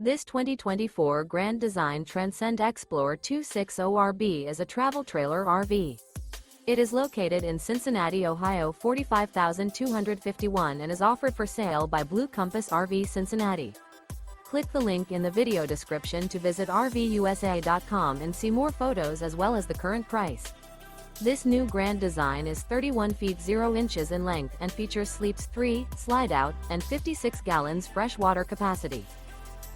This 2024 Grand Design Transcend Xplor 260RB is a travel trailer RV. It is located in Cincinnati, Ohio 45251 and is offered for sale by Blue Compass RV Cincinnati. Click the link in the video description to visit RVUSA.com and see more photos as well as the current price. This new Grand Design is 31 feet 0 inches in length and features sleeps 3, slide-out, and 56 gallons fresh water capacity.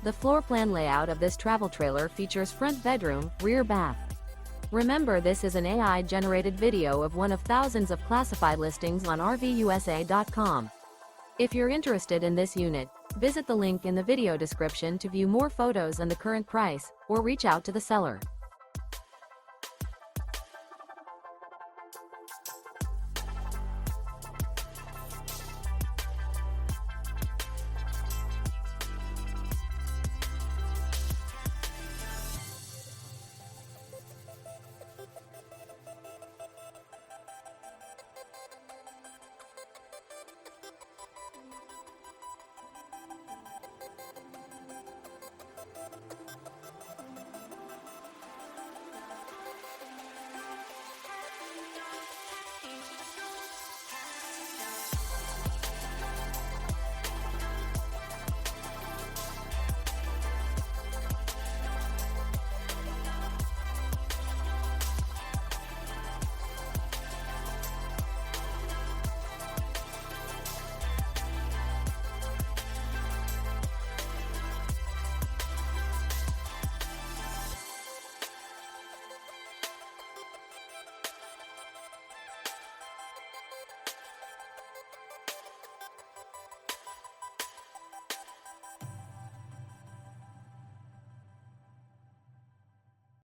The floor plan layout of this travel trailer features front bedroom, rear bath. Remember, this is an AI-generated video of one of thousands of classified listings on RVUSA.com. If you're interested in this unit, visit the link in the video description to view more photos and the current price, or reach out to the seller.